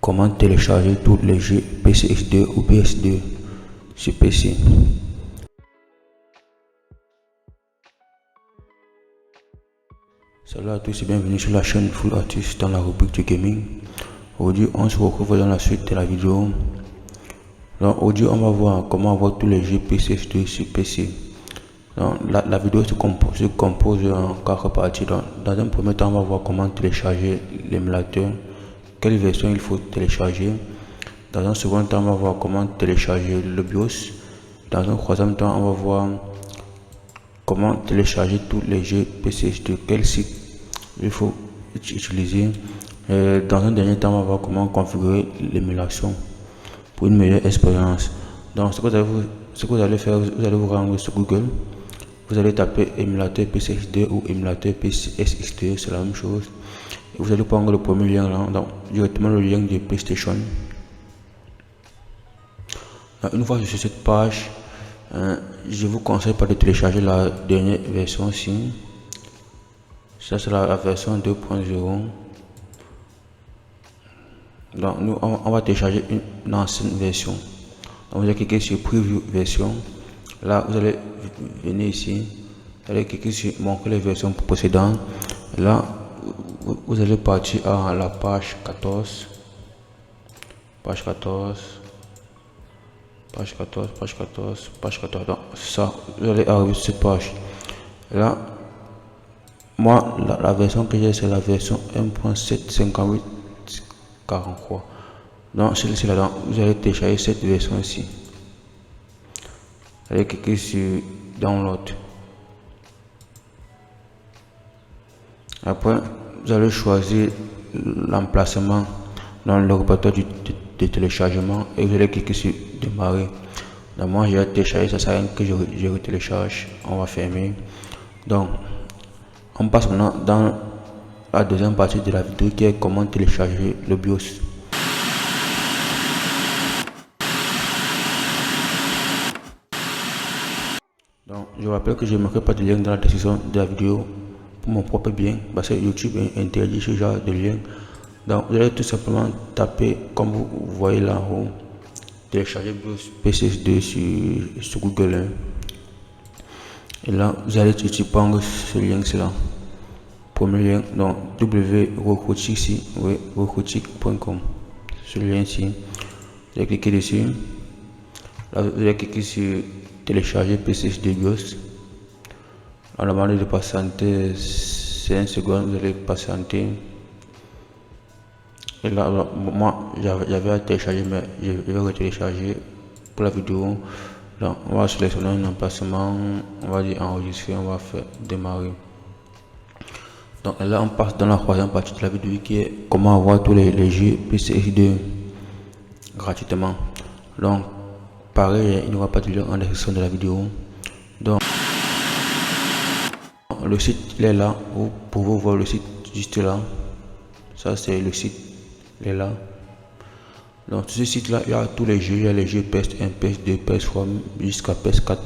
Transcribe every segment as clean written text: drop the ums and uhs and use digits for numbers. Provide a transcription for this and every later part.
comment télécharger tous les jeux PCS2 ou PS2 sur PC. Salut à tous et bienvenue sur la chaîne Full Artist dans la rubrique du gaming. Aujourd'hui on se retrouve dans la suite de la vidéo. Donc aujourd'hui on va voir comment avoir tous les jeux PCS2 sur PC. Donc, la vidéo se compose en 4 parties. Dans un premier temps, on va voir comment télécharger l'émulateur, quelle version il faut télécharger. Dans un second temps, on va voir comment télécharger le BIOS. Dans un troisième temps, on va voir comment télécharger tous les jeux PCS2, quel site il faut utiliser. Dans un dernier temps, on va voir comment configurer l'émulation pour une meilleure expérience. Donc, ce que vous allez faire, vous allez vous rendre sur Google. Vous allez taper émulateur PCS2 ou émulateur PCSX2, c'est la même chose. Et vous allez prendre le premier lien là, donc directement le lien de PlayStation. Donc, une fois sur cette page, je vous conseille pas de télécharger la dernière version ici. Ça c'est la version 2.0. Donc nous on va télécharger une ancienne version. Donc vous allez cliquer sur Preview version. Là vous allez venir ici, vous allez cliquer sur montrer les versions précédentes. Là vous allez partir à la page 14. Page 14. Donc ça, vous allez arriver sur cette page. Là, moi la version que j'ai c'est la version 1.758.43. Donc celle-ci là, vous allez télécharger cette version ici. Allez cliquer sur Download. Après, vous allez choisir l'emplacement dans le répertoire de téléchargement et vous allez cliquer sur Démarrer. Donc moi j'ai téléchargé, ça sert à rien que je retélécharge. On va fermer. Donc on passe maintenant dans la deuxième partie de la vidéo qui est comment télécharger le BIOS. Donc je rappelle que je ne mettrai pas de lien dans la description de la vidéo pour mon propre bien parce que YouTube interdit ce genre de lien. Donc vous allez tout simplement taper comme vous voyez là en haut, télécharger BIOS PCS2 sur Google. Hein. Et là vous allez tout de suite prendre ce lien là. Premier lien, donc www.rocotic.com. Ce lien ici, vous allez cliquer dessus. Là vous allez cliquer sur télécharger PCS2 BIOS. On a demandé de patienter 5 secondes, vous allez patienter. Et là, moi j'avais à télécharger, mais je vais retélécharger pour la vidéo. Donc on va sélectionner un emplacement, on va dire enregistrer, on va faire démarrer. Donc là on passe dans la troisième partie de la vidéo qui est comment avoir tous les jeux PCS2 gratuitement. Donc pareil, il n'y aura pas de lien en description de la vidéo. Donc le site il est là, vous pouvez voir le site juste là. Ça c'est le site, il est là. Donc sur ce site là il y a tous les jeux, il y a les jeux PS1, PS2, PS3 jusqu'à PS4.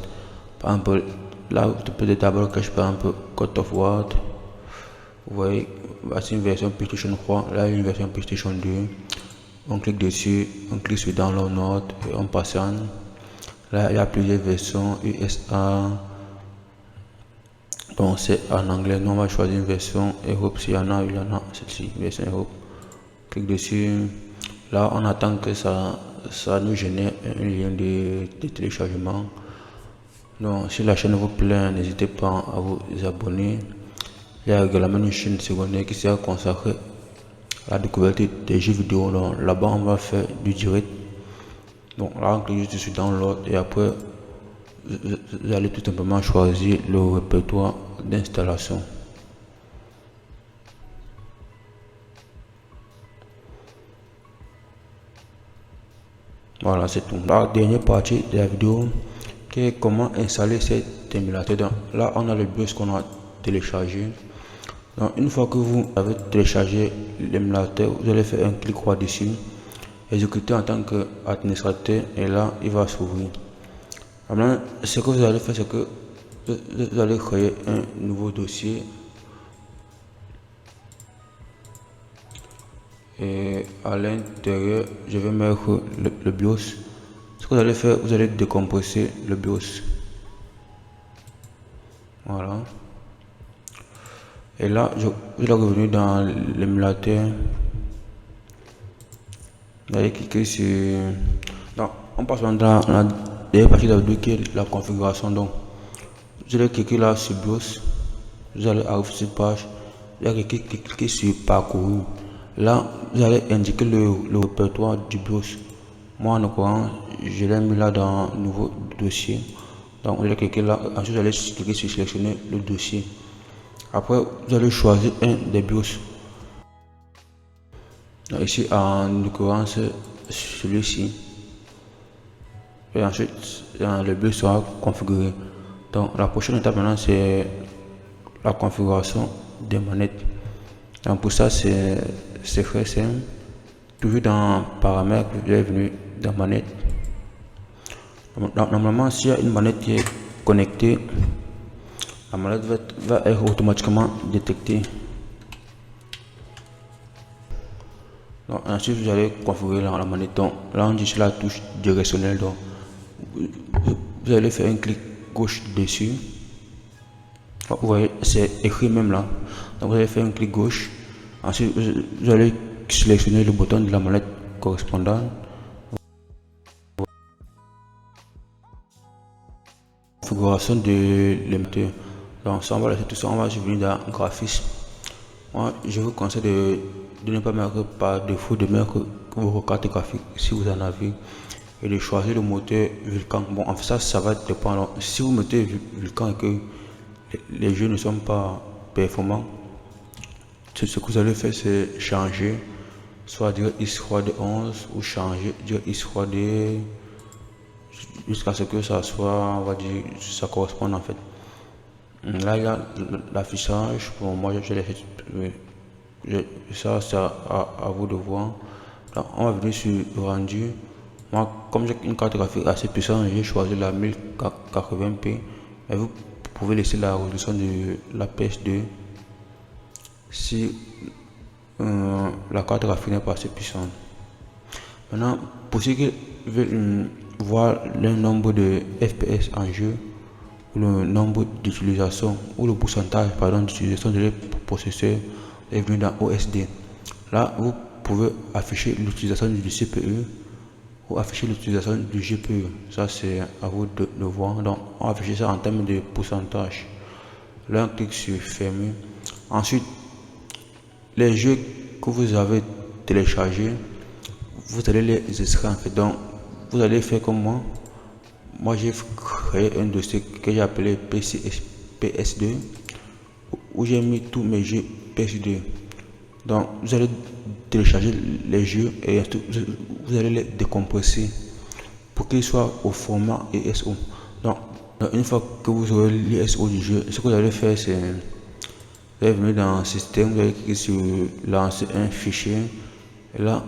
Par exemple là tu peux d'abord cacher par exemple God of War. Vous voyez, c'est une version PlayStation 3, là il y a une version PlayStation 2. On clique dessus, on clique sur Download Note et on patiente. Là il y a plusieurs versions USA. Donc c'est en anglais, nous on va choisir une version Europe, s'il y en a, celle-ci, version Europe. Clique dessus. Là on attend que ça nous génère un lien de téléchargement. Donc si la chaîne vous plaît, n'hésitez pas à vous abonner. Il y a également une chaîne secondaire qui sera consacrée à la découverte des jeux vidéo. Là-bas on va faire du direct. Donc là on clique juste sur Download et après vous allez tout simplement choisir le répertoire d'installation. Voilà, c'est tout. La dernière partie de la vidéo qui est comment installer cet émulateur. Donc là on a le BIOS qu'on a téléchargé. Donc une fois que vous avez téléchargé l'émulateur, vous allez faire un clic droit dessus, exécuter en tant qu'administrateur et là il va s'ouvrir. Maintenant ce que vous allez faire c'est que vous allez créer un nouveau dossier Et à l'intérieur, je vais mettre le BIOS. Ce que vous allez faire, vous allez décompresser le BIOS. Voilà. Et là, je vais revenir dans l'émulateur. Vous allez cliquer sur... Donc, on passe dans la dernière partie de la vidéo qui est la configuration. Donc, vous allez cliquer là sur BIOS. Vous allez arriver sur cette page. Vous allez cliquer sur parcours. Là, vous allez indiquer le répertoire du BIOS. Moi, en l'occurrence, je l'ai mis là dans un nouveau dossier. Donc, vous allez cliquer là. Ensuite, vous allez cliquer sur sélectionner le dossier. Après, vous allez choisir un des BIOS. Donc, ici, en l'occurrence, celui-ci. Et ensuite, le BIOS sera configuré. Donc, la prochaine étape maintenant, c'est la configuration des manettes. Donc, pour ça, c'est très simple. Toujours dans paramètres, vous êtes venu dans manette. Normalement, s'il y a une manette qui est connectée, la manette va être automatiquement détectée. Donc, ensuite, vous allez configurer la manette. Donc, là, on dit sur la touche directionnelle. Donc, vous allez faire un clic gauche dessus. Vous voyez, c'est écrit même là. Donc, vous allez faire un clic gauche. Ensuite, vous allez sélectionner le bouton de la manette correspondant. Configuration de l'émetteur. Donc, ça, on va laisser tout ça. On va venir dans graphisme. Moi, je vous conseille de ne pas mettre par défaut de mettre vos cartes graphiques si vous en avez et de choisir le moteur Vulkan. Bon, en fait, ça va dépendre. Si vous mettez Vulkan et que les jeux ne sont pas performants, ce que vous allez faire, c'est changer soit DirectX 3D 11 ou changer DirectX 3D jusqu'à ce que ça soit, on va dire, ça corresponde en fait. Là, il y a l'affichage. Bon, moi, je l'ai fait. Ça, c'est à vous de voir. Là, on va venir sur le rendu. Moi, comme j'ai une carte graphique assez puissante, j'ai choisi la 1080p. Et vous pouvez laisser la résolution de la PS2 si la carte graphique n'est pas assez puissante. Maintenant, pour ceux qui veulent voir le nombre de FPS en jeu, ou le nombre d'utilisation, ou le pourcentage d'utilisation de processeur, est venu dans OSD. Là, vous pouvez afficher l'utilisation du CPU ou afficher l'utilisation du GPU. Ça, c'est à vous de le voir. Donc, on va afficher ça en termes de pourcentage. Là, on clique sur fermer. Ensuite, les jeux que vous avez téléchargés, vous allez les extraire en fait. Donc, vous allez faire comme moi. Moi, j'ai créé un dossier que j'ai appelé PS2 où j'ai mis tous mes jeux PS2. Donc, vous allez télécharger les jeux et vous allez les décompresser pour qu'ils soient au format ISO. Donc, une fois que vous aurez l'ISO du jeu, ce que vous allez faire, c'est vous allez venir dans système, vous allez cliquer sur lancer un fichier. Et là,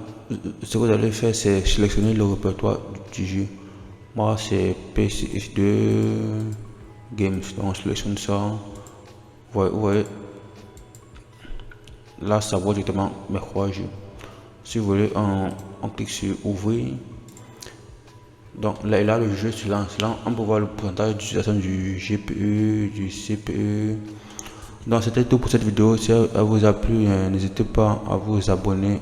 ce que vous allez faire, c'est sélectionner le répertoire du jeu. Moi, c'est PS2 Games. Donc, je sélectionne ça. Vous voyez, là, ça voit directement mes 3 jeux. Si vous voulez, on clique sur ouvrir. Donc, là, le jeu se lance. Là, on peut voir le pourcentage d'utilisation du GPU, du CPU. Donc, c'était tout pour cette vidéo. Si elle vous a plu, n'hésitez pas à vous abonner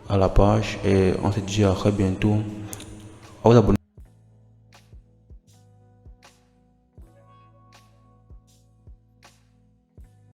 à la page. Et on se dit à très bientôt. À vous abonner.